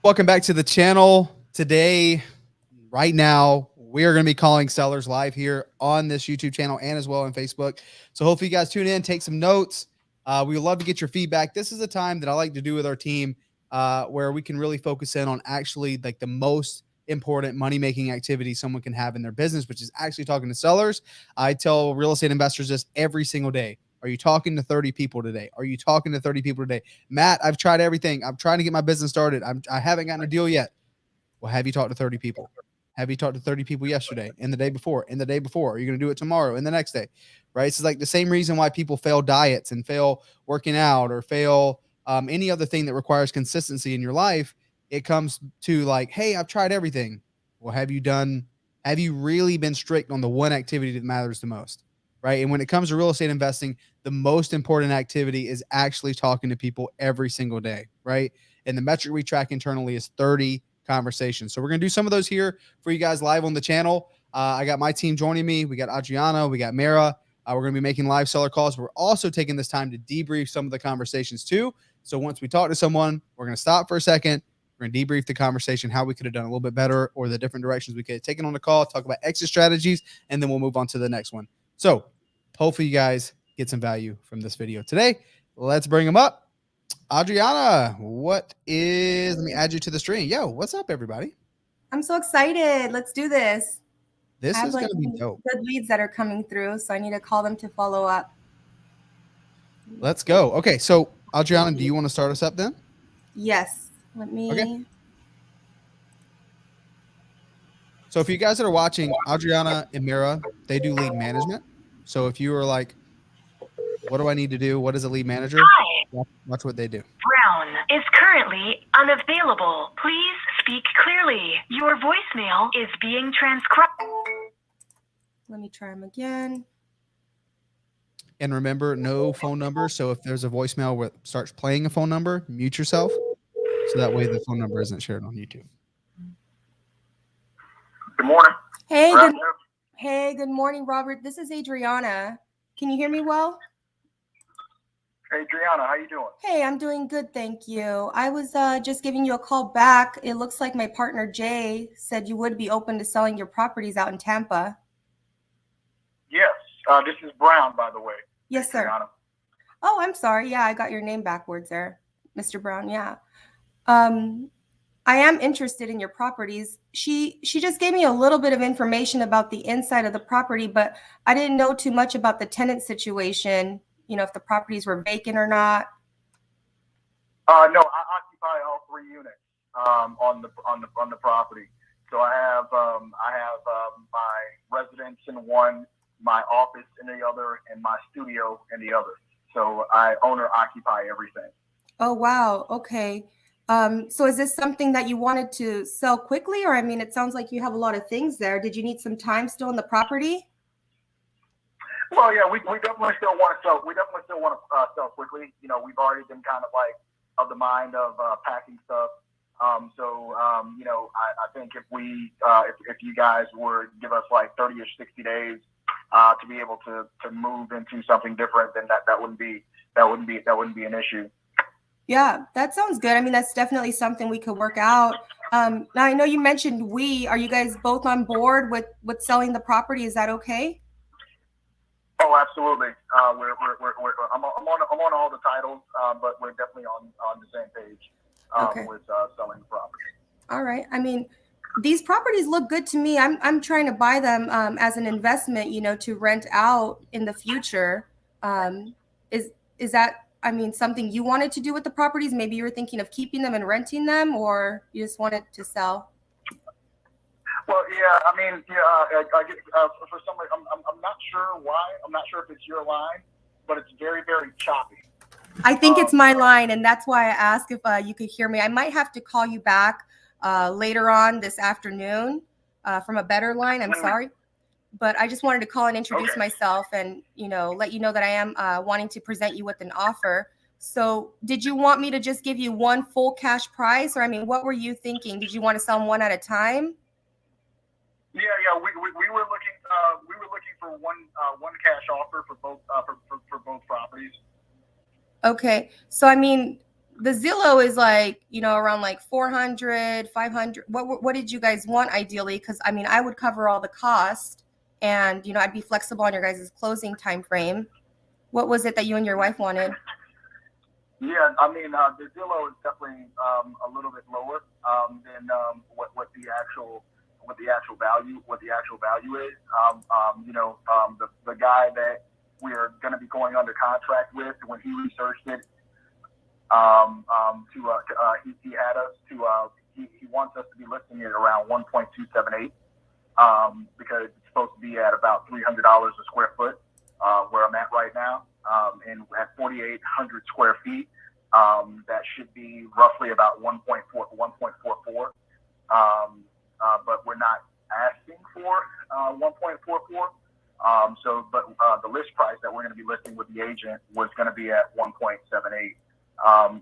Welcome back to the channel. Today, right now, we are going to be calling sellers live here on this YouTube channel and as well on Facebook. So hopefully you guys tune in, take some notes. We would love to get your feedback. This is a time that I like to do with our team where we can really focus in on actually like the most important money-making activity someone can have in their business, which is actually talking to sellers. I tell real estate investors this every single day. Are you talking to 30 people today? Are you talking to 30 people today? Matt, I've tried everything. I'm trying to get my business started. I haven't gotten a deal yet. Well, have you talked to 30 people? Have you talked to 30 people yesterday and the day before and the day before? Are you going to do it tomorrow and the next day? Right. It's like the same reason why people fail diets and fail working out or fail any other thing that requires consistency in your life. It comes to like, hey, I've tried everything. Well, have you really been strict on the one activity that matters the most? Right. And when it comes to real estate investing, the most important activity is actually talking to people every single day. Right. And the metric we track internally is 30 conversations. So we're going to do some of those here for you guys live on the channel. I got my team joining me. We got Adriana, we got Mara. We're going to be making live seller calls. We're also taking this time to debrief some of the conversations too. So once we talk to someone, we're going to stop for a second. We're going to debrief the conversation, how we could have done a little bit better or the different directions we could have taken on the call, talk about exit strategies, and then we'll move on to the next one. So hopefully you guys get some value from this video today. Let's bring them up. Adriana, let me add you to the stream. Yo, what's up, everybody? I'm so excited. Let's do this. This I have is going to be dope. good leads that are coming through, so I need to call them to follow up. Let's go. Okay, so Adriana, do you want to start us up then? Yes. Let me. Okay. So if you guys that are watching, Adriana and Mira, they do lead management. So if you are like, what do I need to do? What is a lead manager? Hi. Watch what they do. Brown is currently unavailable. Please speak clearly. Your voicemail is being transcribed. Let me try them again. And remember, no phone number. So if there's a voicemail where it starts playing a phone number, mute yourself. So that way the phone number isn't shared on YouTube. Good morning. Hey, good morning, Robert. This is Adriana. Can you hear me well? Hey, Adriana, how you doing? Hey, I'm doing good, thank you. I was just giving you a call back. It looks like my partner, Jay, said you would be open to selling your properties out in Tampa. Yes. This is Brown, by the way. Yes, sir. Adriana. Oh, I'm sorry. Yeah, I got your name backwards there, Mr. Brown. Yeah. I am interested in your properties. She just gave me a little bit of information about the inside of the property, but I didn't know too much about the tenant situation. You know, if the properties were vacant or not. No, I occupy all 3 units on the property. So I have my residence in one, my office in the other, and my studio in the other. So I own or occupy everything. Oh wow. Okay. So is this something that you wanted to sell quickly, or I mean, it sounds like you have a lot of things there. Did you need some time still on the property? Well, yeah, we definitely still want to sell. We definitely still want to sell quickly. You know, we've already been kind of like of the mind of packing stuff. You know, I think if you guys would give us like 30 or 60 days to be able to move into something different, then that wouldn't be an issue. Yeah, that sounds good. I mean, that's definitely something we could work out. Now I know you mentioned are you guys both on board with selling the property? Is that okay? Oh, absolutely. I'm on all the titles, but we're definitely on the same page with selling the property. All right. I mean, these properties look good to me. I'm trying to buy them as an investment, you know, to rent out in the future. Is that, I mean, something you wanted to do with the properties? Maybe you were thinking of keeping them and renting them, or you just wanted to sell? Well, yeah, I mean, for some reason, I'm not sure why. I'm not sure if it's your line, but it's very, very choppy. I think it's my line, and that's why I asked if you could hear me. I might have to call you back later on this afternoon from a better line. I'm sorry, but I just wanted to call and introduce myself and, you know, let you know that I am wanting to present you with an offer. So did you want me to just give you one full cash price, or I mean, what were you thinking? Did you want to sell them one at a time? Yeah. We were looking for one cash offer for both properties. Okay, so I mean, the Zillow is like, around like 400, 500. What did you guys want ideally? Because I mean, I would cover all the cost, and I'd be flexible on your guys' closing time frame. What was it that you and your wife wanted? Yeah, I mean, the Zillow is definitely a little bit lower than what the actual value is. The guy that we're going to be going under contract with, when he researched it, he had us to he wants us to be listing it around 1.278 because it's supposed to be at about $300 a square foot where I'm at right now, and at 4,800 square feet, that should be roughly about 1.44. But we're not asking for 1.44. The list price that we're going to be listing with the agent was going to be at 1.78.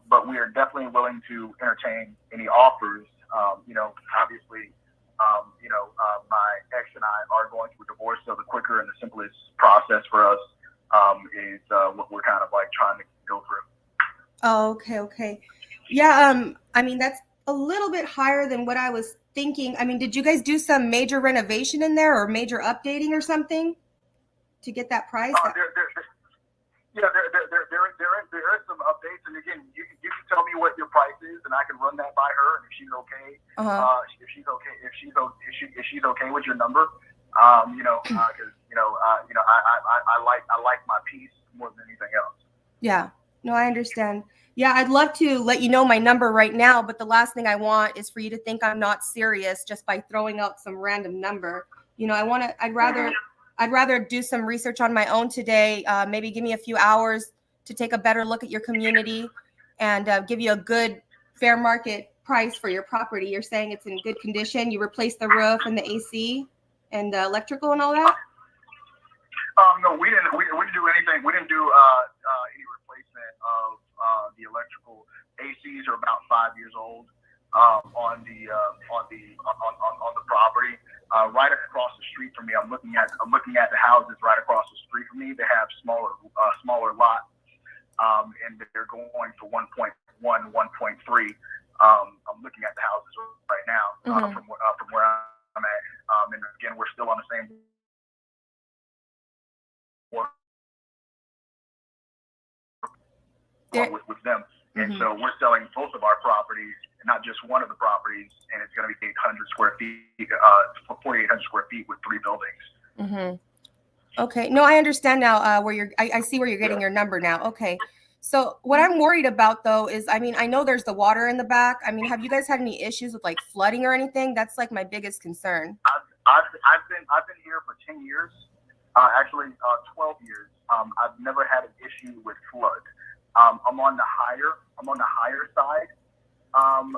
But we are definitely willing to entertain any offers. Obviously, my ex and I are going through a divorce, so the quicker and the simplest process for us is what we're kind of like trying to go through. Oh, okay. Yeah, I mean, that's a little bit higher than what I was thinking. I mean, did you guys do some major renovation in there or major updating or something to get that price? There is some updates, and again, you can tell me what your price is, and I can run that by her, and if she's okay, if she's okay with your number, because I like my piece more than anything else. Yeah, no, I understand. Yeah, I'd love to let you know my number right now, but the last thing I want is for you to think I'm not serious just by throwing out some random number. I'd rather do some research on my own today. Maybe give me a few hours to take a better look at your community and give you a good fair market price for your property. You're saying it's in good condition. You replaced the roof and the AC and the electrical and all that? No, we didn't do anything. We didn't do any replacement of the electrical. ACs are about 5 years old on the property. Right across the street from me, I'm looking at the houses right across the street from me. They have smaller lots, and they're going for 1.1, 1.3. I'm looking at the houses right now from where I'm at, and again, we're still on the same. With them, and so we're selling both of our properties, not just one of the properties, and it's going to be 800 square feet, 4,800 square feet with 3 buildings. Okay, no, I understand now. I see where you're getting your number now. Okay, so what I'm worried about though is, I mean, I know there's the water in the back. I mean, have you guys had any issues with like flooding or anything? That's like my biggest concern. I've been here for 10 years, actually 12 years. I've never had an issue with flood. I'm on the higher side of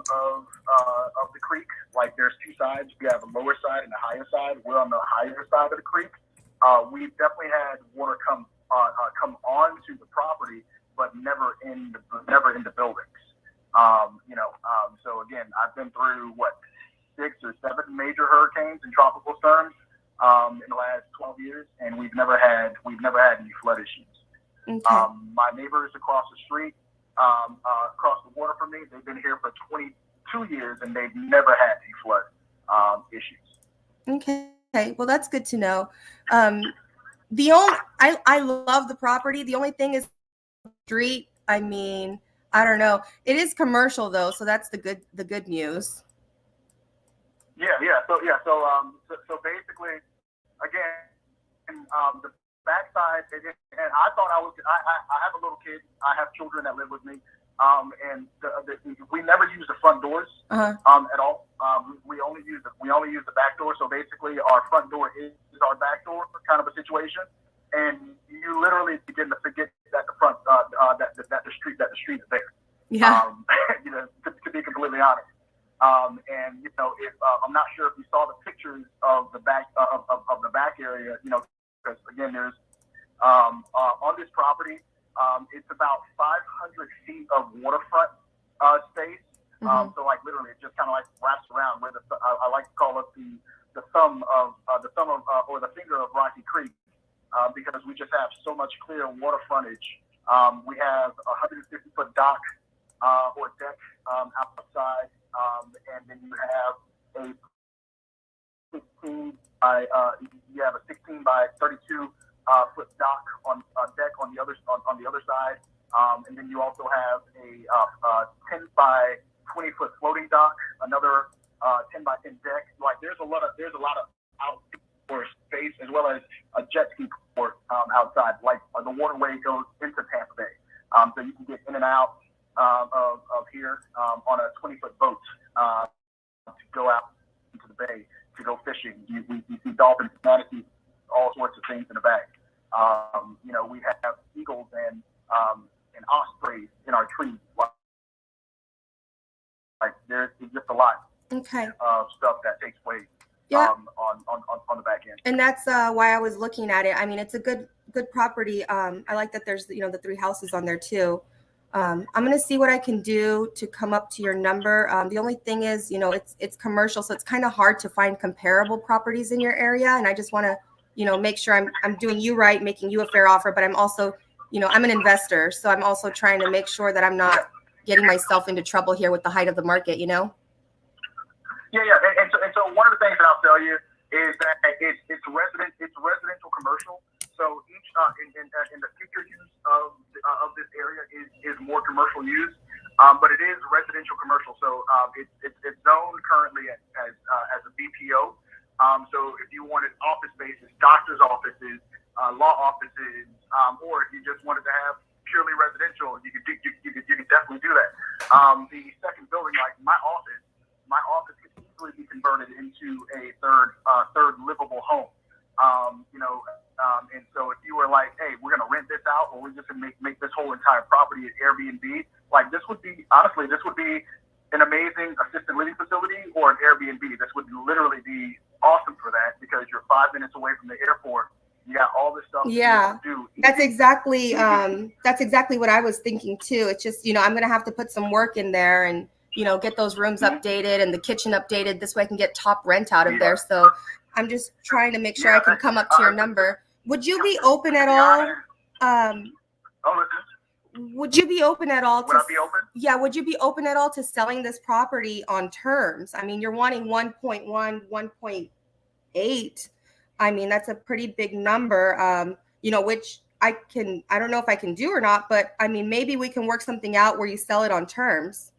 the creek. Like there's 2 sides. We have a lower side and a higher side. We're on the higher side of the creek. We've definitely had water come onto the property, but never in the buildings. So again, I've been through 6 or 7 major hurricanes and tropical storms in the last 12 years, and we've never had any flood issues. Okay. My neighbors across the street, across the water from me, they've been here for 22 years, and they've never had any flood issues. Okay, well, that's good to know. I love the property. The only thing is street. I mean, I don't know. It is commercial though, so that's the good news. So basically, again, the backside, and I thought I have a little kid. I have children that live with me, and we never use the front doors at all. We only use the back door. So basically, our front door is our back door, kind of a situation. And you literally begin to forget that the front that the street is there. Yeah. To be completely honest. And if I'm not sure if you saw the pictures of the back of the back area, because again, there's on this property, it's about 500 feet of waterfront space. So like literally, it just kind of like wraps around where I like to call it the thumb of or the finger of Rocky Creek, because we just have so much clear water frontage. We have a 150-foot dock or deck outside, and then you have a 16 by you have a 16 by 32 foot dock on deck on the other side, and then you also have a 10 by 20 foot floating dock, another 10 by 10 deck. Like there's a lot of outdoor space as well as a jet ski port outside. Like the waterway goes into Tampa Bay, so you can get in and out of here on a 20-foot boat to go out into the bay to go fishing. You see dolphins, manatees, all sorts of things in the bay. We have eagles and ospreys in our trees. Like there's just a lot of stuff that takes place on the back end. And that's why I was looking at it. I mean, it's a good property. I like that there's the 3 houses on there too. I'm going to see what I can do to come up to your number. The only thing is, it's commercial, so it's kind of hard to find comparable properties in your area. And I just want to, make sure I'm doing you right, making you a fair offer. But I'm also, I'm an investor, so I'm also trying to make sure that I'm not getting myself into trouble here with the height of the market. Yeah. And so one of the things that I'll tell you is that it's residential commercial. So each in the future use of this area is more commercial use, but it is residential commercial. So it's zoned currently as a BPO. So if you wanted office spaces, doctors' offices, law offices, or if you just wanted to have purely residential, you could definitely do that. The second building, like my office could easily be converted into a third livable home. And so if you were like, hey, we're going to rent this out, or we're just going to make this whole entire property an Airbnb, like this would be an amazing assisted living facility or an Airbnb. This would literally be awesome for that because you're 5 minutes away from the airport. You got all this stuff to do. That's exactly what I was thinking too. It's just, I'm going to have to put some work in there and, get those rooms updated and the kitchen updated. This way I can get top rent out of there. So I'm just trying to make sure I can come up to your number. Would you be open at all? Would you be open at all? Would I be open? Yeah. Would you be open at all to selling this property on terms? I mean, you're wanting 1.1, 1.8. I mean, that's a pretty big number, which I don't know if I can do or not, but I mean, maybe we can work something out where you sell it on terms.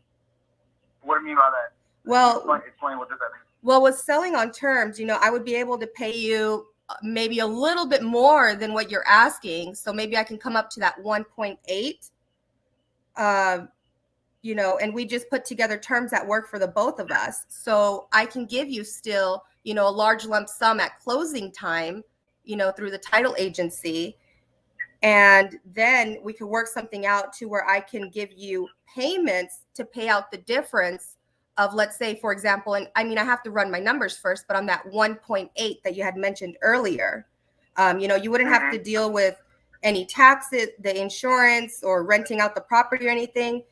What do you mean by that? Well, explain what does that mean? Well, with selling on terms, I would be able to pay you maybe a little bit more than what you're asking. So maybe I can come up to that 1.8, and we just put together terms that work for the both of us. So I can give you still, a large lump sum at closing time, through the title agency. And then we could work something out to where I can give you payments to pay out the difference of, let's say, for example, and I mean, I have to run my numbers first, but on that 1.8 that you had mentioned earlier, you wouldn't have to deal with any taxes, the insurance, or renting out the property or anything.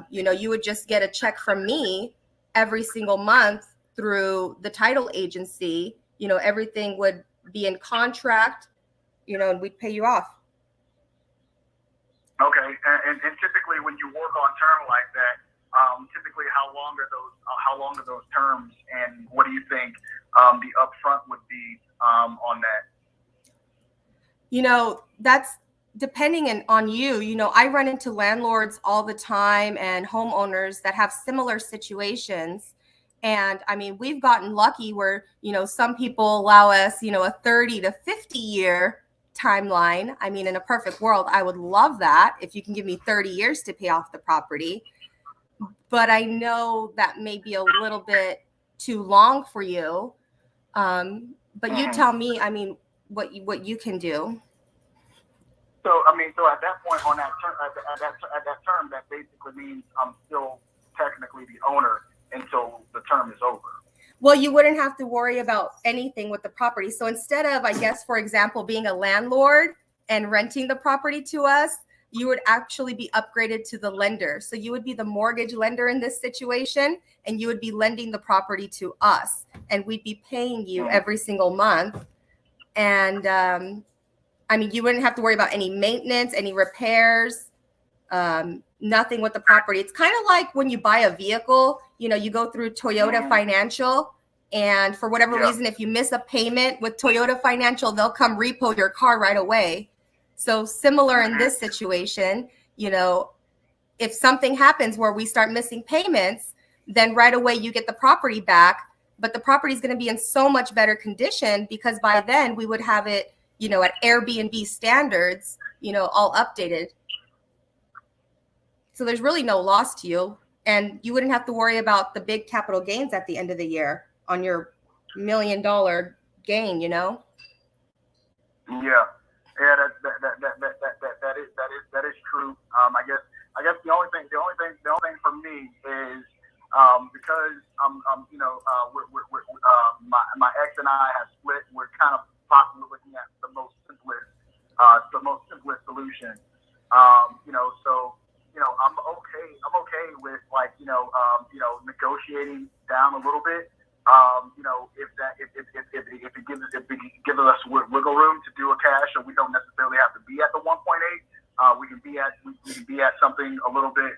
You would just get a check from me every single month through the title agency. Everything would be in contract, and we'd pay you off. Okay, and typically when you work on term like that, typically how long are those terms, and what do you think the upfront would be on that? That's depending on you. I run into landlords all the time and homeowners that have similar situations. And I mean, we've gotten lucky where, some people allow us, a 30 to 50 year timeline. I mean, in a perfect world, I would love that if you can give me 30 years to pay off the property. But I know that may be a little bit too long for you. But you tell me, I mean, what you can do. So at that point on that term, at that term, that basically means I'm still technically the owner until the term is over. Well, you wouldn't have to worry about anything with the property. So instead of, I guess, for example, being a landlord and renting the property to us, you would actually be upgraded to the lender. So you would be the mortgage lender in this situation, and you would be lending the property to us, and we'd be paying you every single month. And I mean, you wouldn't have to worry about any maintenance, any repairs. nothing with the property. It's kind of like when you buy a vehicle, you know, you go through Toyota Financial, and for whatever reason, if you miss a payment with Toyota Financial, they'll come repo your car right away. So similar in this situation, you know, if something happens where we start missing payments, then right away you get the property back, but the property is going to be in so much better condition because by then we would have it, you know, at Airbnb standards, you know, all updated. So there's really no loss to you, and you wouldn't have to worry about the big capital gains at the end of the year on your $1 million gain, you know? Yeah, that is true. I guess the only thing for me is because my ex and I have split. We're kind of possibly looking at the most simplest solution. So I'm okay with negotiating down a little bit. If it gives us wiggle room to do a cash, so we don't necessarily have to be at the 1.8. We can be at something a little bit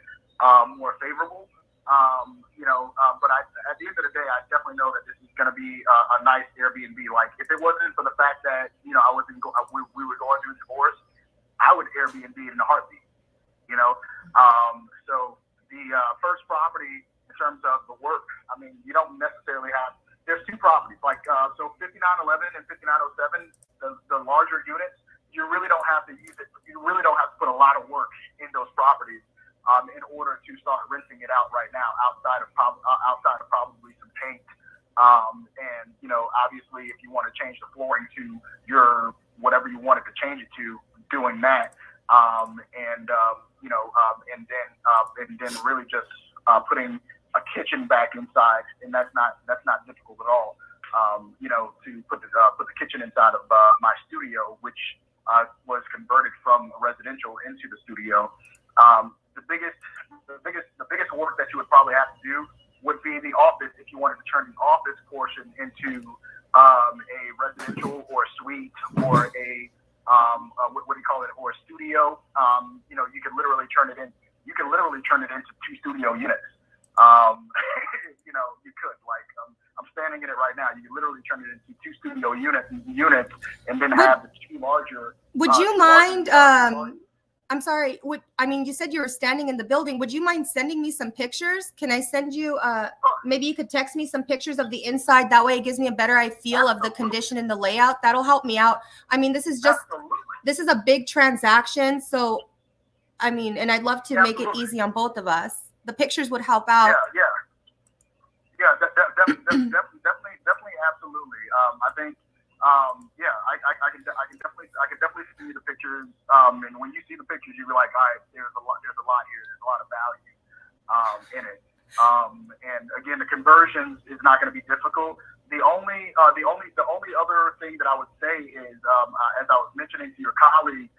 more favorable. But at the end of the day, I definitely know that this is going to be a nice Airbnb. Like if it wasn't for the fact that we were going through divorce, I would Airbnb in a heartbeat. So the first property in terms of the work, I mean, you don't necessarily have. There's two properties, like so 5911 and 5907, the larger units. You really don't have to use it. You really don't have to put a lot of work in those properties in order to start renting it out right now, outside of probably some paint. And obviously, if you want to change the flooring to your whatever you wanted to change it to, doing that. And then really just putting a kitchen back inside, and that's not difficult at all. To put the kitchen inside of my studio, which was converted from residential into the studio. The biggest work that you would probably have to do would be the office if you wanted to turn the office portion into a residential or a suite or a what do you call it, or a studio. You can literally turn it in. You can literally turn it into 2 studio units. You could, like, I'm standing in it right now. You can literally turn it into 2 studio units, and then have the 2 larger. Would you mind? I'm sorry. You said you were standing in the building. Would you mind sending me some pictures? Can I send you? Maybe you could text me some pictures of the inside. That way, it gives me a better feel of the condition and the layout. That'll help me out. I mean, this is a big transaction. So, and I'd love to make it easy on both of us. The pictures would help out. Yeah, definitely, absolutely. I think, I can definitely see the pictures. And when you see the pictures, you'll be like, all right, there's a lot here. There's a lot of value in it. And again, the conversions is not going to be difficult. The only other thing that I would say is, as I was mentioning to your colleague,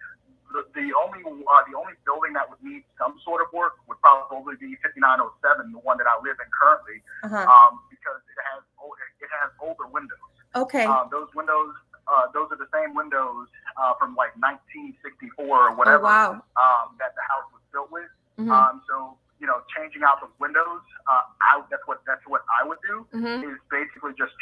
the only building that would need some sort of work would probably be 5907, the one that I live in currently, because it has older windows. Okay. Those windows, those are the same windows from like 1964 or whatever. Oh, wow. That the house was built with. So changing out the windows, that's what I would do. Is basically just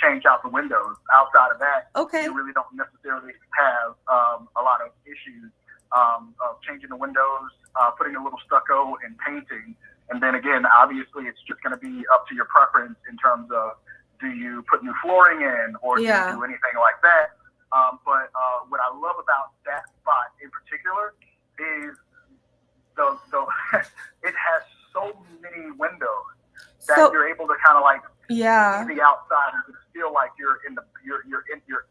change out the windows. Outside of that, you really don't necessarily have a lot of issues of changing the windows, putting a little stucco and painting. And then again, obviously, it's just going to be up to your preference in terms of, do you put new flooring in, or do you do anything like that? But what I love about that spot in particular is it has so many windows that you're able to kind of like see the outside and feel like you're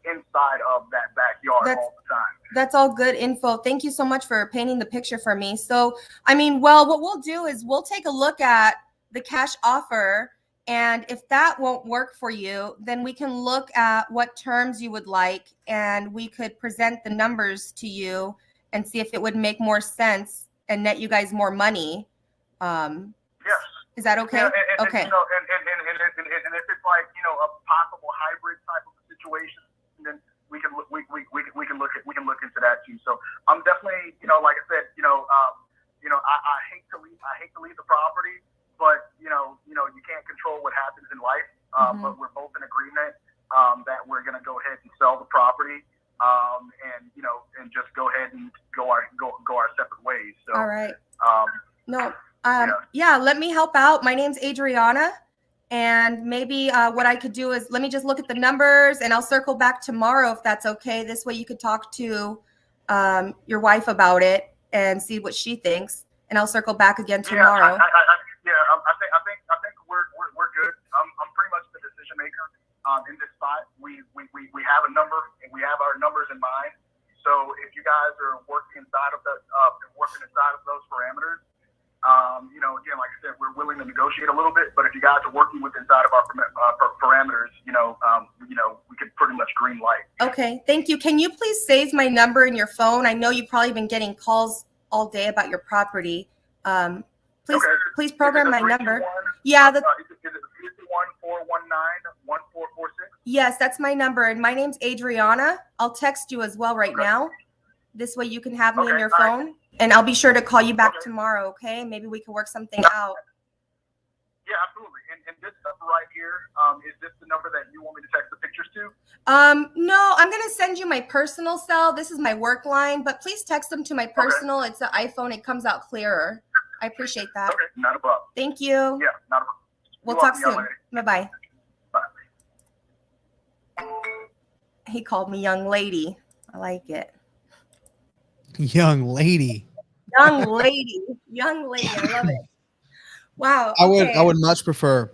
inside of that backyard all the time. That's all good info. Thank you so much for painting the picture for me. So, what we'll do is we'll take a look at the cash offer, and if that won't work for you, then we can look at what terms you would like, and we could present the numbers to you and see if it would make more sense and net you guys more money. Yes. Is that okay? Yeah, okay. And if it's like a possible hybrid type of situation, then we can look into that too. So I'm definitely like I said, hate to leave the property, but you can't control what happens in life. But we're both in agreement that we're going to go ahead and sell the property, and just go ahead and go our separate ways. So, all right. No. Yeah. Let me help out. My name's Adriana. And maybe what I could do is let me just look at the numbers and I'll circle back tomorrow if that's okay. This way you could talk to your wife about it and see what she thinks. And I'll circle back again tomorrow. I think we're good. I'm pretty much the decision maker in this spot. We have a number and we have our numbers in mind. So if you guys are working inside of those parameters, again, like I said, we're willing to negotiate a little bit. But if you guys are working with inside of our parameters, we could pretty much green light. Okay, thank you. Can you please save my number in your phone? I know you've probably been getting calls all day about your property. Please program my number. Yeah, is it 419-1446? Yes, that's my number. And my name's Adriana. I'll text you as well right now. This way you can have me in your phone. Right. And I'll be sure to call you back tomorrow, okay? Maybe we can work something out. Yeah, absolutely. And this number right here, is this the number that you want me to text the pictures to? No, I'm going to send you my personal cell. This is my work line, but please text them to my personal. It's an iPhone. It comes out clearer. I appreciate that. Okay, not a problem. Thank you. Yeah, not a problem. We'll talk soon. Bye-bye. Bye. He called me young lady. I like it. Young lady. Young lady. Young lady. I love it. Wow. Okay. I would much prefer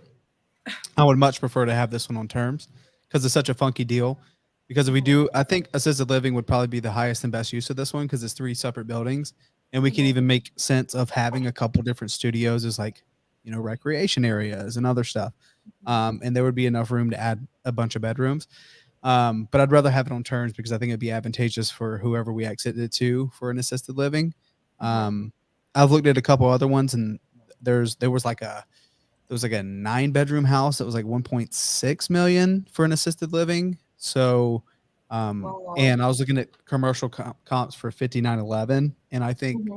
to have this one on terms because it's such a funky deal. Because if we do, I think assisted living would probably be the highest and best use of this one because it's 3 separate buildings. And we can even make sense of having a couple different studios as recreation areas and other stuff. And there would be enough room to add a bunch of bedrooms. But I'd rather have it on terms because I think it'd be advantageous for whoever we exit it to for an assisted living. I've looked at a couple other ones and there was like a 9-bedroom house that was like 1.6 million for an assisted living. So, and I was looking at commercial comps for 5911, and I think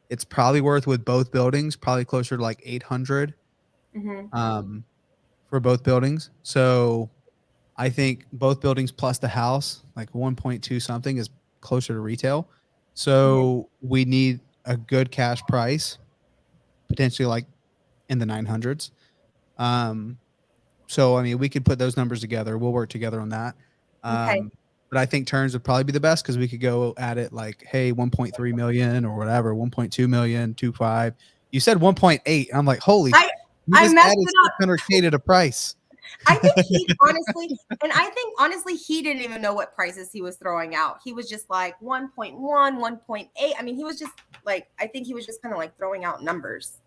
it's probably worth with both buildings, probably closer to like 800 for both buildings. So I think both buildings plus the house, like 1.2 something, is closer to retail. So we need a good cash price, potentially like in the 900s. So, I mean, we could put those numbers together. We'll work together on that. But I think terms would probably be the best because we could go at it like, hey, 1.3 million or whatever, 1.2 million, 2.5. You said 1.8. I'm like, holy, I just messed added it up. 600K to the price. I think honestly, he didn't even know what prices he was throwing out. He was just like 1.1, 1.8. I mean, he was just like, I think he was just kind of like throwing out numbers.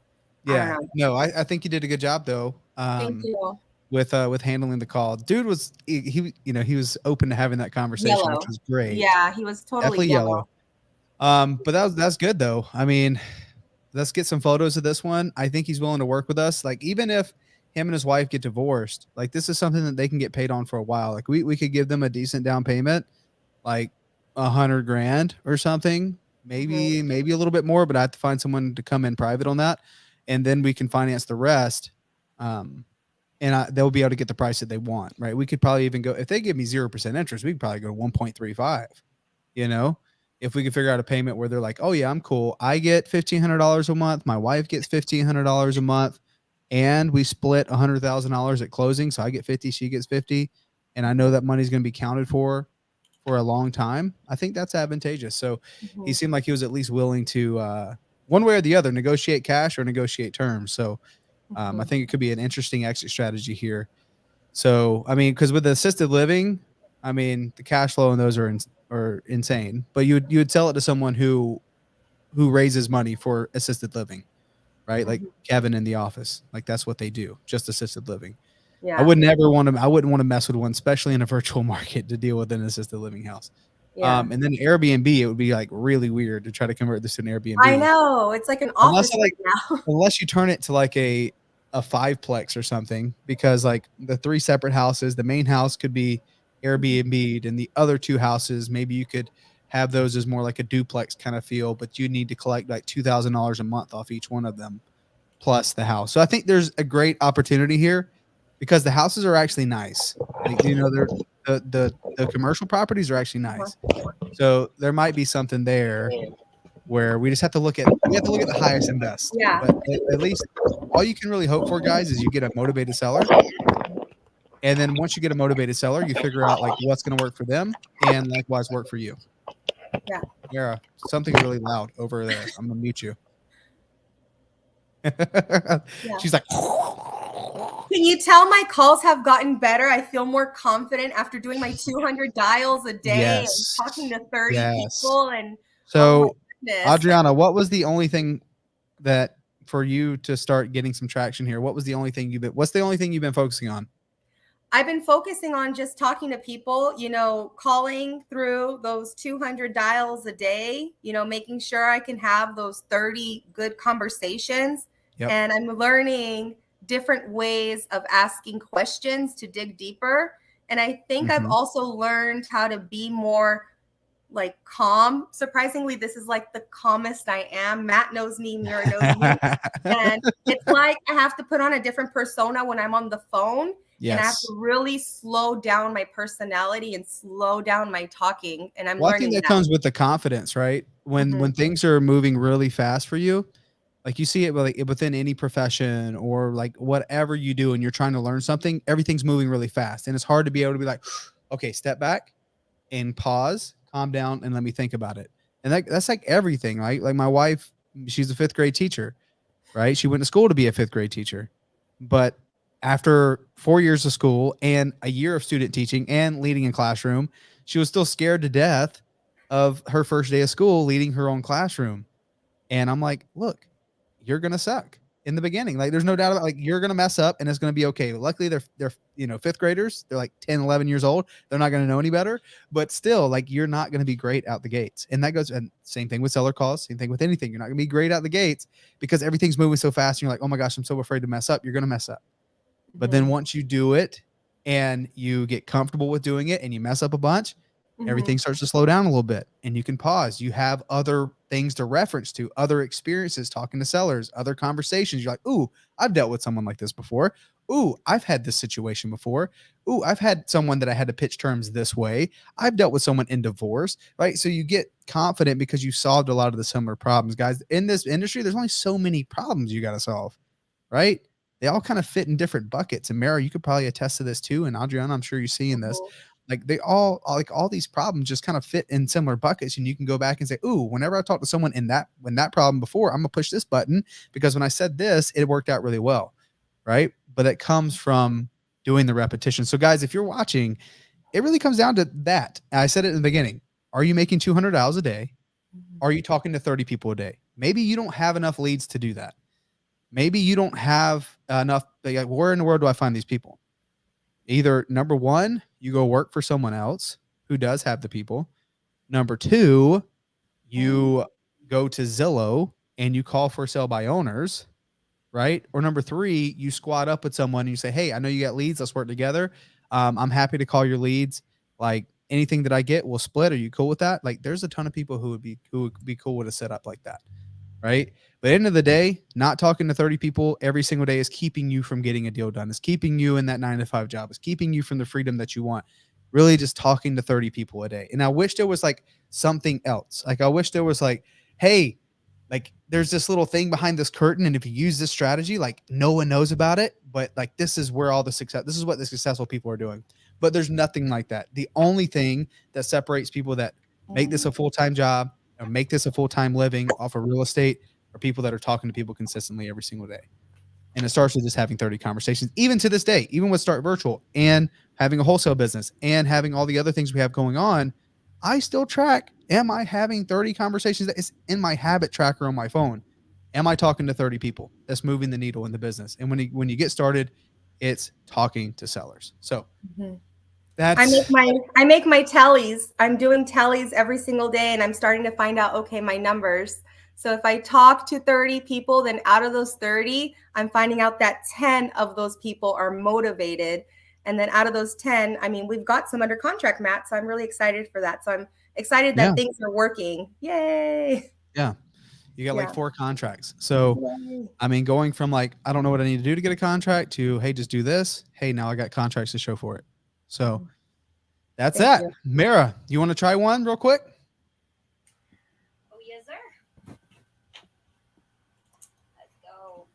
Yeah. No, I think you did a good job though. Thank you. With handling the call. Dude was he was open to having that conversation, Yellow. which was great. Yeah, he was totally yellow. But that's good though. I mean, let's get some photos of this one. I think he's willing to work with us. Like, even if him and his wife get divorced, like, this is something that they can get paid on for a while. Like, we could give them a decent down payment, like $100,000 or something, maybe a little bit more, but I have to find someone to come in private on that. And then we can finance the rest. And they'll be able to get the price that they want, right? We could probably even go, if they give me 0% interest, we could probably go 1.35, if we could figure out a payment where they're like, oh yeah, I'm cool. I get $1,500 a month. My wife gets $1,500 a month, and we split $100,000 at closing. So I get 50, she gets 50. And I know that money's going to be counted for a long time. I think that's advantageous. So he seemed like he was at least willing to, one way or the other, negotiate cash or negotiate terms. So I think it could be an interesting exit strategy here. So, I mean, because with the assisted living, I mean, the cash flow in those are insane. But you would sell it to someone who raises money for assisted living, right? Like Kevin in The Office, like that's what they do, just assisted living. Yeah. I wouldn't want to mess with one, especially in a virtual market, to deal with an assisted living house. Yeah. And then Airbnb, it would be like really weird to try to convert this to an Airbnb. I know, it's like an office now. Unless you turn it to like a 5-plex or something, because like the 3 separate houses, the main house could be Airbnb'd, and the other 2 houses, maybe you could have those as more like a duplex kind of feel, but you need to collect like $2,000 a month off each one of them plus the house. So I think there's a great opportunity here because the houses are actually nice. Like, you know, the commercial properties are actually nice. So there might be something there where we just have to look at the highest and best. Yeah. But at least all you can really hope for, guys, is you get a motivated seller. And then once you get a motivated seller, you figure out like what's going to work for them and likewise work for you. Yeah. Yara, something's really loud over there. I'm going to mute you. She's like, can you tell my calls have gotten better? I feel more confident after doing my 200 dials a day yes. and talking to 30 yes. people. And so, Adriana, what was the only thing that for you to start getting some traction here? What's the only thing you've been focusing on? I've been focusing on just talking to people, you know, calling through those 200 dials a day, you know, making sure I can have those 30 good conversations. Yep. And I'm learning different ways of asking questions to dig deeper. And I think I've also learned how to be more like calm. Surprisingly, this is like the calmest I am. Matt knows me, Mira knows me. And it's like I have to put on a different persona when I'm on the phone. Yes. And I have to really slow down my personality and slow down my talking. And I'm learning that comes with the confidence, right? When things are moving really fast for you, like you see it like within any profession or like whatever you do and you're trying to learn something, everything's moving really fast. And it's hard to be able to be like, okay, step back and pause, calm down, and let me think about it. And that's like everything, right? Like my wife, she's a 5th grade teacher, right? She went to school to be a 5th grade teacher. But after 4 years of school and a year of student teaching and leading a classroom, she was still scared to death of her first day of school leading her own classroom. And I'm like, look, you're going to suck in the beginning. Like there's no doubt about like, you're going to mess up and it's going to be okay. Luckily they're, you know, 5th graders. They're like 10, 11 years old. They're not going to know any better, but still like, you're not going to be great out the gates. And that goes, and same thing with seller calls, same thing with anything. You're not going to be great out the gates because everything's moving so fast. And you're like, oh my gosh, I'm so afraid to mess up. You're going to mess up. But then once you do it and you get comfortable with doing it and you mess up a bunch, everything starts to slow down a little bit and you can pause. You have other things to reference to, other experiences, talking to sellers, other conversations. You're like, ooh, I've dealt with someone like this before. Ooh, I've had this situation before. Ooh, I've had someone that I had to pitch terms this way. I've dealt with someone in divorce, right? So you get confident because you solved a lot of the similar problems. Guys, in this industry, there's only so many problems you got to solve, right? They all kind of fit in different buckets. And Mara, you could probably attest to this too. And Adriana, I'm sure you're seeing this. Like they all these problems just kind of fit in similar buckets. And you can go back and say, ooh, whenever I talk to someone when that problem before, I'm gonna push this button because when I said this, it worked out really well. Right. But it comes from doing the repetition. So guys, if you're watching, it really comes down to that. I said it in the beginning. Are you making $200 a day? Are you talking to 30 people a day? Maybe you don't have enough leads to do that. Maybe you don't have enough. Like, where in the world do I find these people? Either number one, you go work for someone else who does have the people. Number two, you go to Zillow and you call for sale by owners, right? Or number three, you squat up with someone and you say, hey, I know you got leads. Let's work together. I'm happy to call your leads. Like anything that I get, we'll split. Are you cool with that? Like there's a ton of people who would be cool with a setup like that. Right. But at the end of the day, not talking to 30 people every single day is keeping you from getting a deal done. It's keeping you in that 9-to-5 job. It's keeping you from the freedom that you want. Really just talking to 30 people a day. And I wish there was like something else. Like I wish there was like, hey, like there's this little thing behind this curtain. And if you use this strategy, like no one knows about it, but like this is where all the success, this is what the successful people are doing. But there's nothing like that. The only thing that separates people that make this a full-time job or make this a full-time living off of real estate are people that are talking to people consistently every single day. And it starts with just having 30 conversations, even to this day, even with Start Virtual and having a wholesale business and having all the other things we have going on. I still track, am I having 30 conversations? It's in my habit tracker on my phone. Am I talking to 30 people? That's moving the needle in the business. And when you get started, it's talking to sellers. So that's I make my tallies. I'm doing tallies every single day and I'm starting to find out, okay, my numbers. So if I talk to 30 people, then out of those 30, I'm finding out that 10 of those people are motivated. And then out of those 10, I mean, we've got some under contract, Matt. So I'm really excited for that. So I'm excited Yeah. that things are working. Yay! Yeah. You got like Yeah. 4 contracts. So, Yay. I mean, going from like, I don't know what I need to do to get a contract to, hey, just do this. Hey, now I got contracts to show for it. So that's Thank that. you. Mara, you want to try one real quick? Oh, yes, sir. Let's go.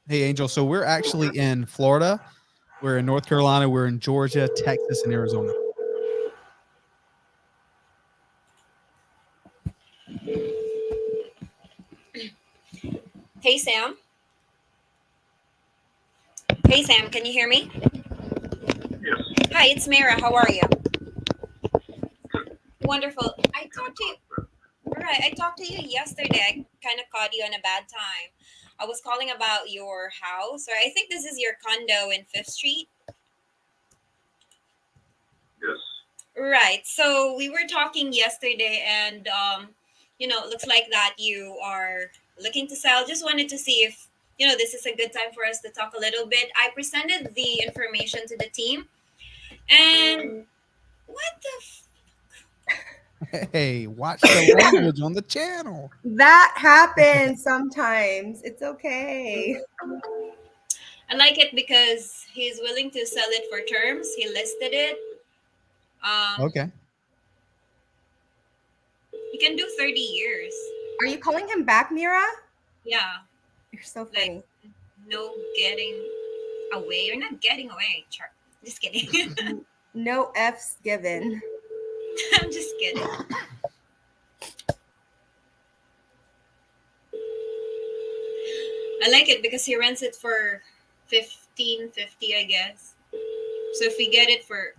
Hey, Angel. So we're actually in Florida. We're in North Carolina. We're in Georgia, Texas, and Arizona. Hey, Sam. Hey, Sam. Can you hear me? Yes. Hi, it's Mara. How are you? Wonderful. I talked to you. Right. I talked to you yesterday. I kind of caught you on a bad time. I was calling about your house, or I think this is your condo in Fifth Street. Yes. Right. So we were talking yesterday, and it looks like that you are looking to sell. Just wanted to see if this is a good time for us to talk a little bit. I presented the information to the team, and what the Hey, watch the language on the channel. That happens sometimes. It's okay. I like it because he's willing to sell it for terms. He listed it. Okay. He can do 30 years. Are you calling him back, Mira? Yeah. You're so funny. No getting away. You're not getting away. Just kidding. No F's given. I'm just kidding. I like it because he rents it for $15.50, I guess. So if we get it for,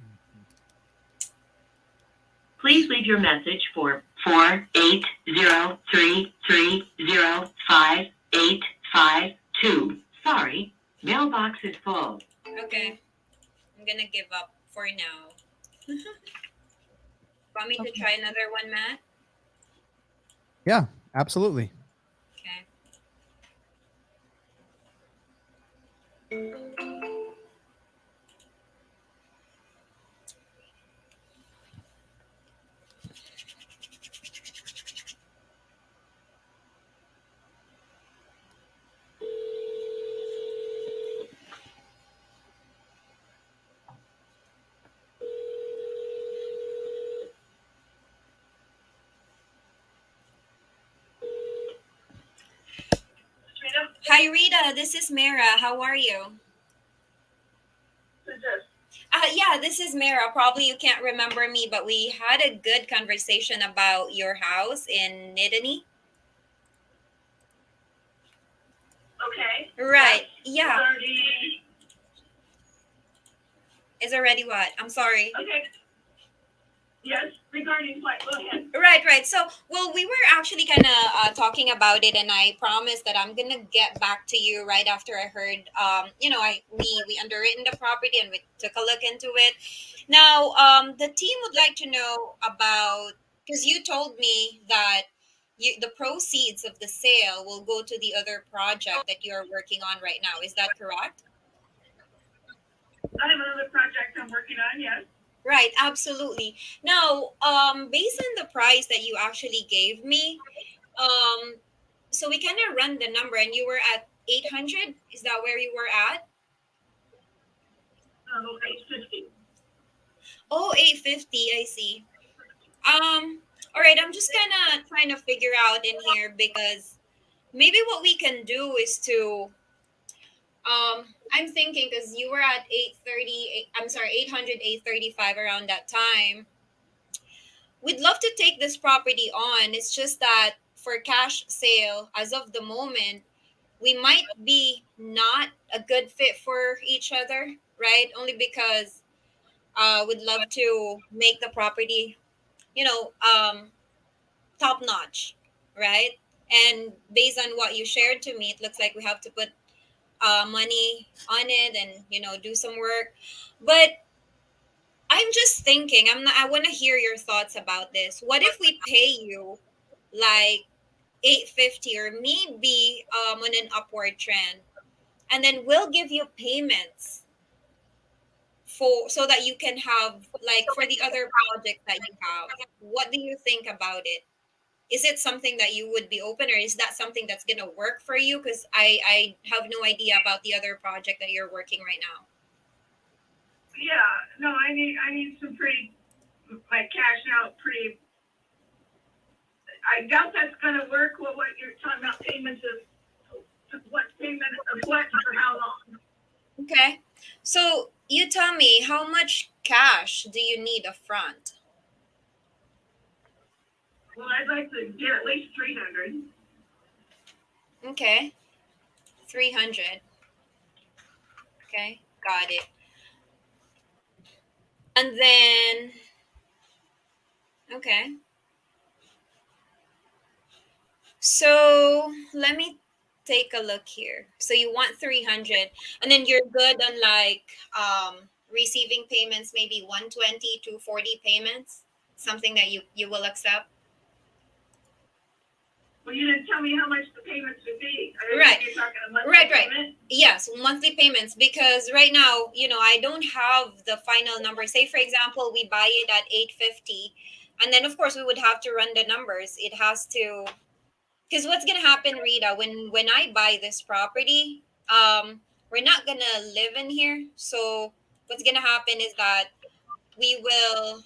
Please leave your message for 48033055852. Sorry, mailbox is full. okay, I'm gonna give up for now. Want me to try another one, Matt? Yeah, absolutely. Okay. Hi, Rita. This is Mara. How are you? Yeah, this is Mara. Probably you can't remember me, but we had a good conversation about your house in Nittany. Okay. Right. Yeah. Is already what? I'm sorry. Okay. Yes, regarding what? Go ahead. Right. So, well, we were actually kind of talking about it, and I promised that I'm gonna get back to you right after I heard. We underwritten the property and we took a look into it. Now, the team would like to know about, because you told me that the proceeds of the sale will go to the other project that you are working on right now. Is that correct? I have another project I'm working on, yes. Right, absolutely. Now, based on the price that you actually gave me, so we kind of run the number, and you were at 800. Is that where you were at? 850. Oh, 850. I see. All right. I'm just kind of trying to figure out in here because maybe what we can do is to I'm thinking because you were at 830. I'm sorry, 800, 835 around that time. We'd love to take this property on. It's just that for cash sale, as of the moment, we might be not a good fit for each other, right? Only because we'd love to make the property, top notch, right? And based on what you shared to me, it looks like we have to put money on it and do some work. But I'm just thinking. I want to hear your thoughts about this. What if we pay you like 850 or maybe on an upward trend, and then we'll give you payments for so that you can have like for the other project that you have. What do you think about it? Is it something that you would be open, or is that something that's gonna work for you? Because I have no idea about the other project that you're working right now. Yeah, no, I need some pretty, like cash out pretty. I doubt that's gonna work with what you're talking about payments of what payment of what for how long. Okay. So you tell me, how much cash do you need upfront? Well, I'd like to get at least 300. Okay. 300. Okay. Got it. And then, okay. So let me take a look here. So you want 300, and then you're good on like receiving payments, maybe 120 to 40 payments, something that you will accept. Well, you didn't tell me how much the payments would be. Right. You're talking a monthly Right. payment? Yes, monthly payments, because right now, I don't have the final number. Say for example, we buy it at 850, and then of course we would have to run the numbers. It has to, because what's gonna happen, Rita, when I buy this property, we're not gonna live in here. So what's gonna happen is that we will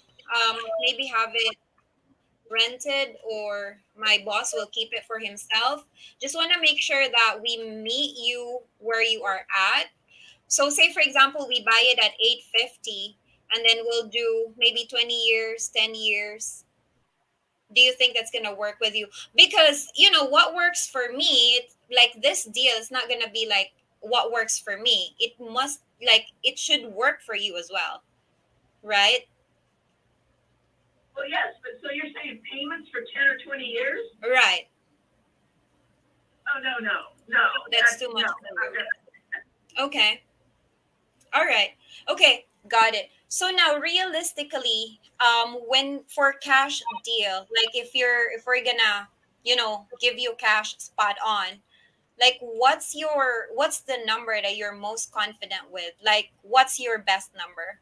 maybe have it rented, or my boss will keep it for himself. Just want to make sure that we meet you where you are at. So say for example we buy it at 850, and then we'll do maybe 20 years, 10 years. Do you think that's going to work with you? Because what works for me, it's like this deal is not going to be like what works for me. It must, like, it should work for you as well, right? Well, yes, but so you're saying payments for 10 or 20 years? Right. Oh, no. That's too much No, for you. Okay. All right. Okay, got it. So now realistically, when for cash deal, like if we're gonna, give you cash spot on, like what's the number that you're most confident with? Like what's your best number?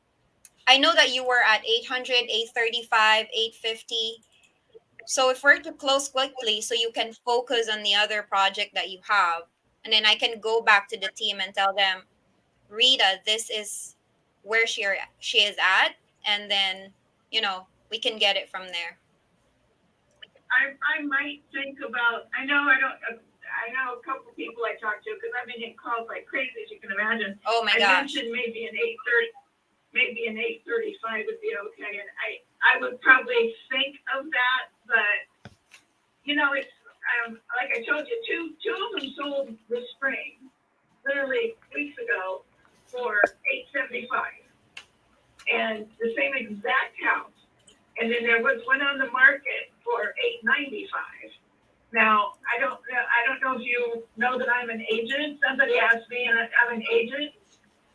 I know that you were at 800, 835, 850. So if we're to close quickly so you can focus on the other project that you have, and then I can go back to the team and tell them, Rita, this is where she is at, and then we can get it from there. I might think about, I know a couple of people I talked to, because I've been getting calls like crazy, as you can imagine. Oh my I gosh. mentioned maybe an 835 would be okay, and I would probably think of that, but it's like I told you, two of them sold this spring, literally weeks ago, for $875, and the same exact house. And then there was one on the market for $895. Now I don't know if you know that I'm an agent. Somebody asked me, and I'm an agent,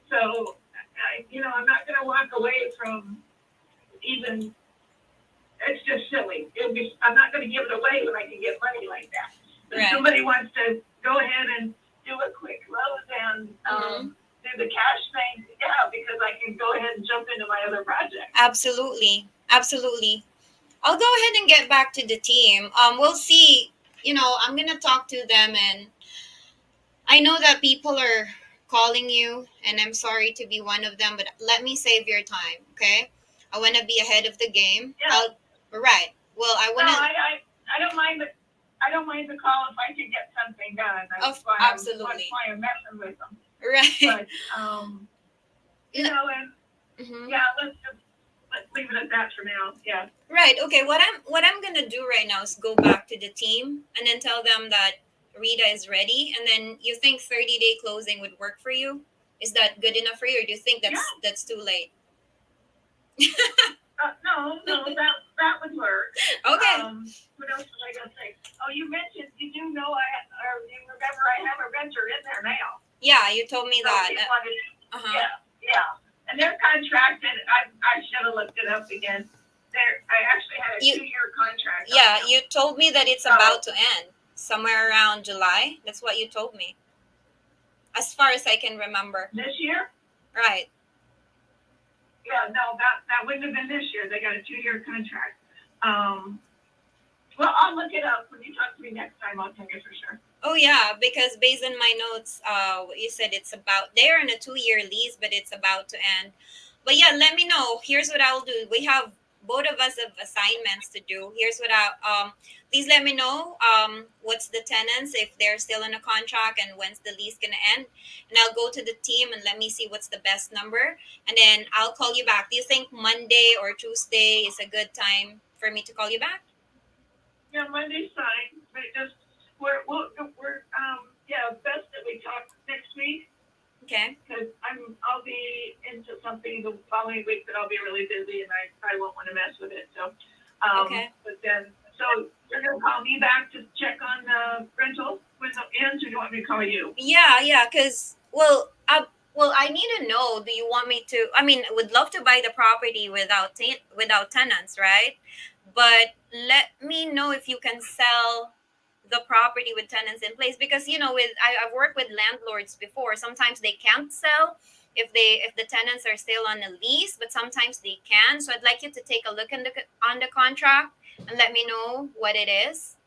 so I'm not going to walk away from even. It's just silly. I'm not going to give it away when I can get money like that. If Right. somebody wants to go ahead and do a quick load and do the cash thing, yeah, because I can go ahead and jump into my other project. Absolutely. I'll go ahead and get back to the team. We'll see. I'm gonna talk to them, and I know that people are calling you, and I'm sorry to be one of them, but let me save your time, okay? I want to be ahead of the game. Yeah. Right. Well, I want No, to. I don't mind the. I don't mind the call if I can get something done. That's why Absolutely. That's why I'm messing with them. Right. But Mhm. yeah, let's leave it at that for now. Yeah. Right. Okay. What I'm gonna do right now is go back to the team and then tell them that Rita is ready. And then you think 30-day closing would work for you? Is that good enough for you, or do you think that's too late? No, that would work. Okay. What else was I gonna say? Oh, you mentioned. Did you know you remember I have a renter in there now? Yeah, you told me So that. he wanted, Uh-huh. yeah. And they're contracted. I should have looked it up again. I actually had a You- 2-year contract. on Yeah, them. you told me that it's about to end somewhere around July. That's what you told me. As far as I can remember. This year? Right. Yeah, no, that wouldn't have been this year. They got a 2-year contract. Well, I'll look it up. When you talk to me next time, I'll tell you for sure. Oh yeah, because based on my notes, what you said, it's about they're in a 2-year lease, but it's about to end. But yeah, let me know. Here's what I'll do. We have both of us have assignments to do. Here's what please let me know what's the tenants, if they're still in a contract, and when's the lease gonna end. And I'll go to the team and let me see what's the best number, and then I'll call you back. Do you think Monday or Tuesday is a good time for me to call you back? Yeah, Monday's fine. But just best that we talk next week. Okay. Because I'll be into something the following week that I'll be really busy, and I won't want to mess with it. So, Okay. But then, so you're gonna call me back to check on the rental when it ends, or do you want me to call you? Yeah, because I need to know. Do you want me to? I mean, would love to buy the property without tenants, right? But let me know if you can sell the property with tenants in place, because I've worked with landlords before. Sometimes they can't sell if the tenants are still on the lease, but sometimes they can. So I'd like you to take a look on the contract and let me know what it is,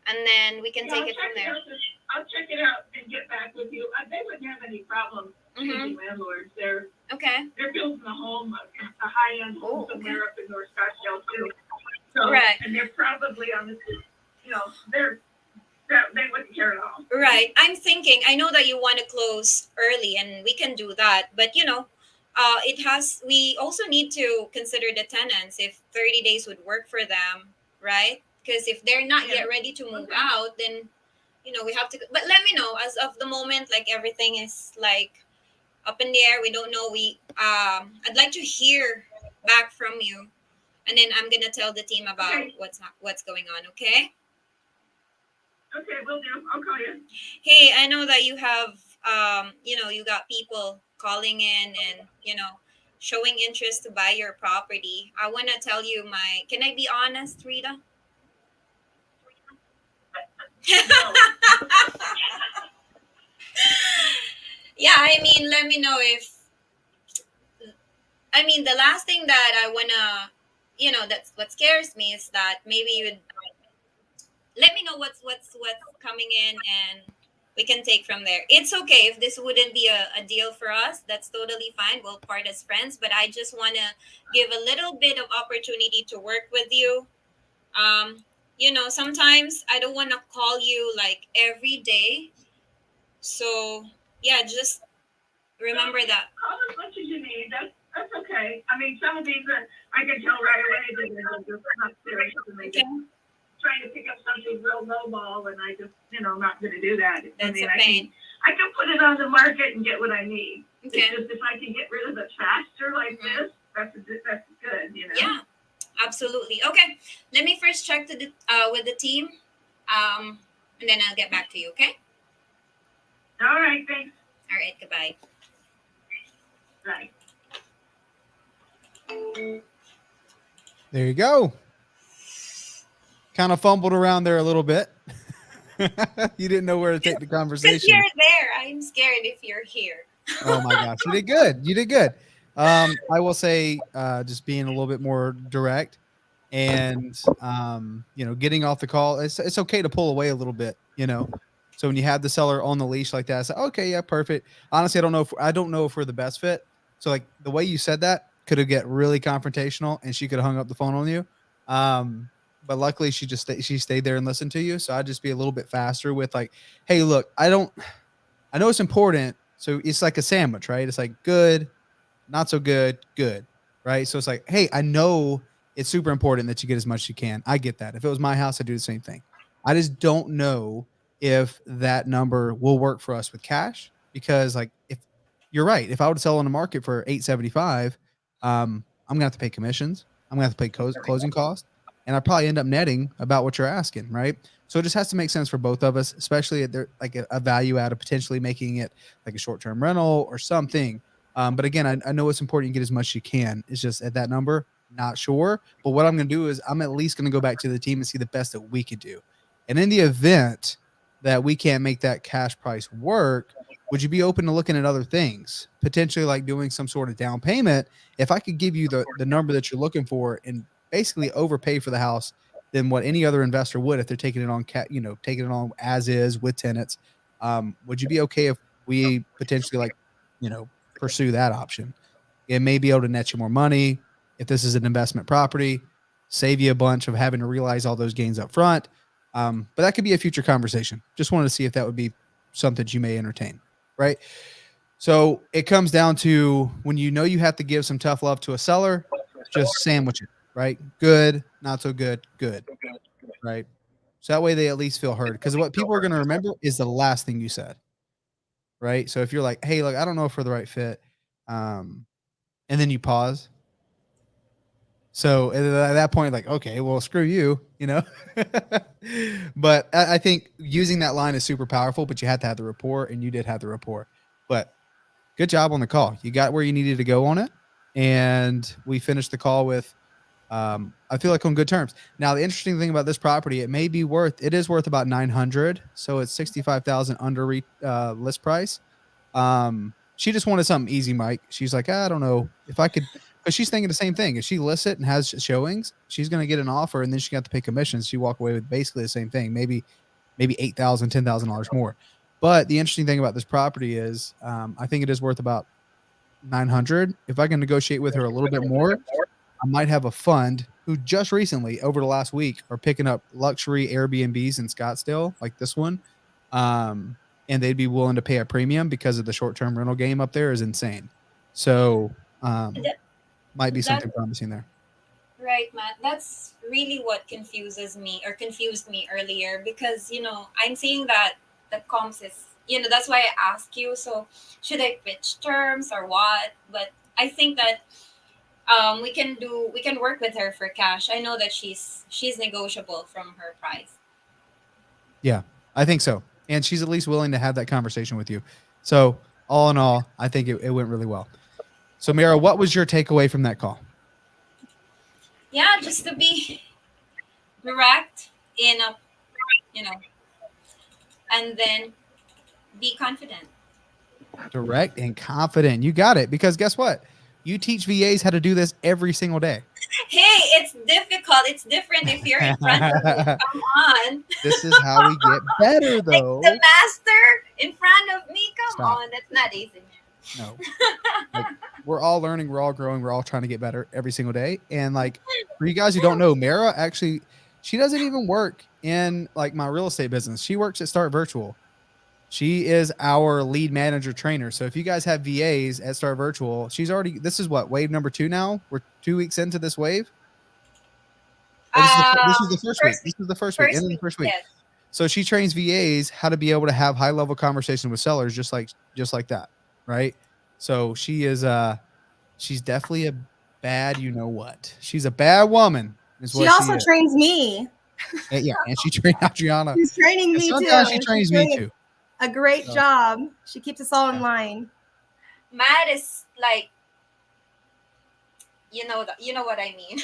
and then we can Yeah, take it from there. I'll check it out and get back with you. They wouldn't have any problem changing landlords. They're Okay. building a home, a high-end home Oh, somewhere up in North Scottsdale too. So, Right. And they're probably on this, they wouldn't care at all. Right. I'm thinking, I know that you want to close early, and we can do that, but we also need to consider the tenants, if 30 days would work for them, right? Because if they're not yet ready to move out, then we have to, but let me know. As of the moment, like, everything is like up in the air. We don't know. I'd like to hear back from you, and then I'm gonna tell the team about Okay. what's going on. Okay. Okay, will do. I'll call you. Hey, I know that you have you got people calling in and showing interest to buy your property. I want to tell you can I be honest, Rita? Yeah, I mean, let me know if the last thing that I wanna that's what scares me, is that maybe you would let me know what's coming in, and we can take from there. It's okay if this wouldn't be a deal for us. That's totally fine. We'll part as friends, but I just want to give a little bit of opportunity to work with you. Sometimes I don't want to call you like every day. So yeah, just remember that. Call as much as you need. That's okay. I mean, some of these I can tell right away that they're just not serious, and they Okay. just trying to pick up something real low ball, and I just, I'm not going to do that. That's a pain. I can put it on the market and get what I need. Okay. It's just if I can get rid of it faster like Mhm. this, that's good, Yeah, absolutely. Okay, let me first check with the team, and then I'll get back to you. Okay. All right, thanks. All right. Goodbye. Bye. There you go. Kind of fumbled around there a little bit. You didn't know where to take the Because conversation. you're there. I'm scared if you're here. Oh my gosh, you did good. You did good. I will say, just being a little bit more direct, and getting off the call. It's okay to pull away a little bit. So when you have the seller on the leash like that, I say, okay, yeah, perfect. Honestly, I don't know if we're the best fit. So like the way you said that could have get really confrontational, and she could have hung up the phone on you. But luckily she stayed there and listened to you. So I'd just be a little bit faster with like, hey, look, I know it's important. So it's like a sandwich, right? It's like good, not so good, good, right? So it's like, hey, I know it's super important that you get as much as you can. I get that. If it was my house, I'd do the same thing. I just don't know if that number will work for us with cash, because like, if you're right, if I would sell on the market for $875, I'm gonna have to pay commissions. I'm gonna have to pay closing costs, and I probably end up netting about what you're asking, right? So it just has to make sense for both of us, especially at like a value add of potentially making it like a short-term rental or something. But again, I know it's important you get as much as you can. It's just at that number, not sure. But what I'm going to do is I'm at least going to go back to the team and see the best that we could do. And in the event that we can't make that cash price work, would you be open to looking at other things, potentially like doing some sort of down payment? If I could give you the number that you're looking for and basically overpay for the house than what any other investor would if they're taking it on, taking it on as is with tenants, would you be okay if we potentially pursue that option? It may be able to net you more money if this is an investment property, save you a bunch of having to realize all those gains up front. But that could be a future conversation. Just wanted to see if that would be something that you may entertain. Right. So it comes down to when you have to give some tough love to a seller, just sandwich it, right? Good, not so good, good. Right. So that way they at least feel heard. Because what people are going to remember is the last thing you said. Right. So if you're like, hey, look, I don't know if we're the right fit. And then you pause. So at that point, like, okay, well, screw you, But I think using that line is super powerful, but you had to have the rapport, and you did have the rapport. But good job on the call. You got where you needed to go on it, and we finished the call with, I feel like on good terms. Now, the interesting thing about this property, it is worth about $900, so it's $65,000 under list price. She just wanted something easy, Mike. She's like, I don't know if I could. But she's thinking the same thing. If she lists it and has showings, she's going to get an offer, and then she got to pay commissions. She walk away with basically the same thing, maybe $8,000, $10,000 more. But the interesting thing about this property is, I think it is worth about $900. If I can negotiate with her a little bit more, I might have a fund who just recently, over the last week, are picking up luxury Airbnbs in Scottsdale, like this one, and they'd be willing to pay a premium because of the short-term rental game up there is insane. So. Might be something promising there. Right, Matt. That's really what confused me earlier because, I'm seeing that the comps is, that's why I asked you. So should I pitch terms or what? But I think that we can work with her for cash. I know that she's negotiable from her price. Yeah, I think so. And she's at least willing to have that conversation with you. So all in all, I think it went really well. So, Mira, what was your takeaway from that call? Yeah, just to be direct and then be confident. Direct and confident. You got it. Because guess what? You teach VAs how to do this every single day. Hey, it's difficult. It's different if you're in front of me. Come on. This is how we get better, though. Like the master in front of me. Come Stop. on. That's not easy. No. We're all learning. We're all growing. We're all trying to get better every single day. And for you guys who don't know, Mara actually, she doesn't even work in my real estate business. She works at Start Virtual. She is our lead manager trainer. So if you guys have VAs at Start Virtual, this is what, wave number 2 now? We're 2 weeks into this wave? This is the first week. This is the first week. End of the first week. Yes. So she trains VAs how to be able to have high level conversations with sellers just like that. Right. So she is she's definitely a bad, what? She's a bad woman. She also trains me. And she trained Adriana. She's training me sometimes too. She trains me too. A great job. She keeps us all in line. Matt is like, you know what I mean.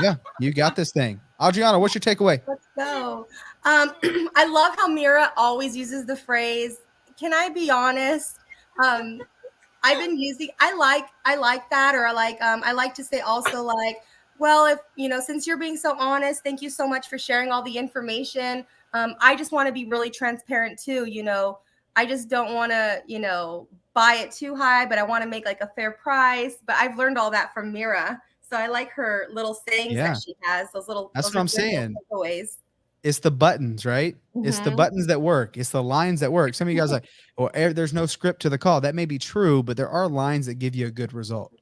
Yeah, you got this thing. Adriana, what's your takeaway? Let's go. I love how Mira always uses the phrase, can I be honest? I've been using, I like that, or I like to say also well, if, since you're being so honest, thank you so much for sharing all the information. I just want to be really transparent too. I just don't want to, buy it too high, but I want to make a fair price. But I've learned all that from Mira. So I like her little sayings that she has, those little, that's what I'm saying. Takeaways. It's the buttons, right? Mm-hmm. It's the buttons that work. It's the lines that work. Some of you guys are like, there's no script to the call. That may be true, but there are lines that give you a good result,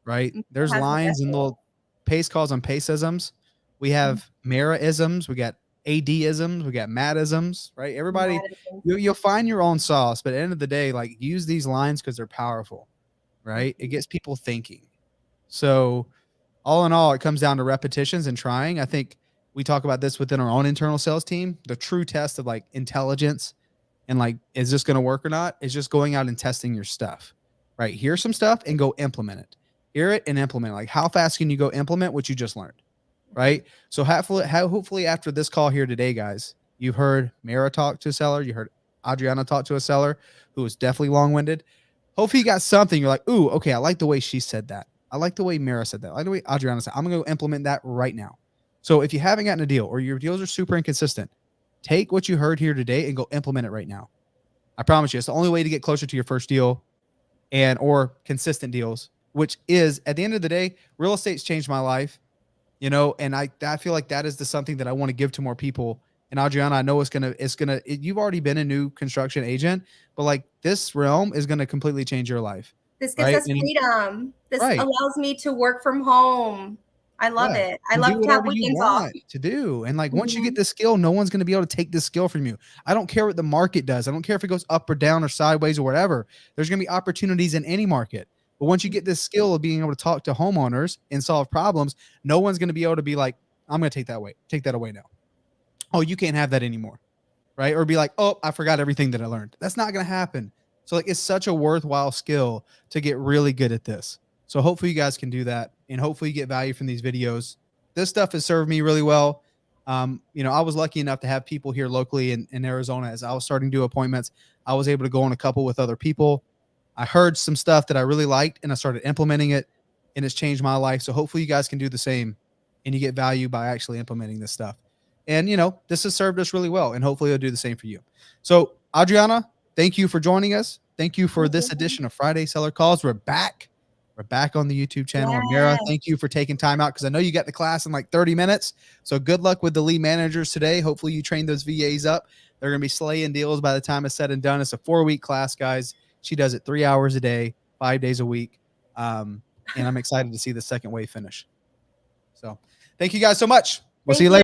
right? There's lines and little pace calls on pace-isms. We have Mara-isms. We got AD-isms. We got Matt-isms, right? Everybody, you'll find your own sauce, but at the end of the day, use these lines because they're powerful, right? It gets people thinking. So all in all, it comes down to repetitions and trying. I think we talk about this within our own internal sales team. The true test of intelligence and is this going to work or not is just going out and testing your stuff. right? Hear some stuff and go implement it. Hear it and implement it. Like, how fast can you go implement what you just learned, right? So hopefully after this call here today, guys, you've heard Mara talk to a seller. You heard Adriana talk to a seller who was definitely long-winded. Hopefully you got something. You're like, ooh, okay, I like the way she said that. I like the way Mara said that. I like the way Adriana said. I'm going to go implement that right now. So if you haven't gotten a deal or your deals are super inconsistent, take what you heard here today and go implement it right now. I promise you, it's the only way to get closer to your first deal or consistent deals, which is, at the end of the day, real estate's changed my life, and I feel like that is something that I want to give to more people. And Adriana, I know you've already been a new construction agent, but like, this realm is going to completely change your life. This gives us freedom. This allows me to work from home. I love it. I love to have weekends off to do. And like, once you get this skill, no one's going to be able to take this skill from you. I don't care what the market does. I don't care if it goes up or down or sideways or whatever. There's going to be opportunities in any market. But once you get this skill of being able to talk to homeowners and solve problems, no one's going to be able to be like, I'm going to take that away now. Oh, you can't have that anymore. Right. Or be like, oh, I forgot everything that I learned. That's not going to happen. So like, it's such a worthwhile skill to get really good at this. So hopefully you guys can do that, and hopefully you get value from these videos. This stuff has served me really well. I was lucky enough to have people here locally in Arizona. As I was starting to do appointments, I was able to go on a couple with other people. I heard some stuff that I really liked, and I started implementing it, and it's changed my life. So hopefully you guys can do the same, and you get value by actually implementing this stuff. And, this has served us really well, and hopefully it'll do the same for you. So Adriana, thank you for joining us. Thank you for this edition of Friday Seller Calls. We're back. We're back on the YouTube channel. Yes. And Mara, thank you for taking time out, because I know you got the class in like 30 minutes. So good luck with the lead managers today. Hopefully you train those VAs up. They're going to be slaying deals by the time it's said and done. It's a 4-week class, guys. She does it 3 hours a day, 5 days a week. And I'm excited to see the second wave finish. So thank you guys so much. We'll see you later.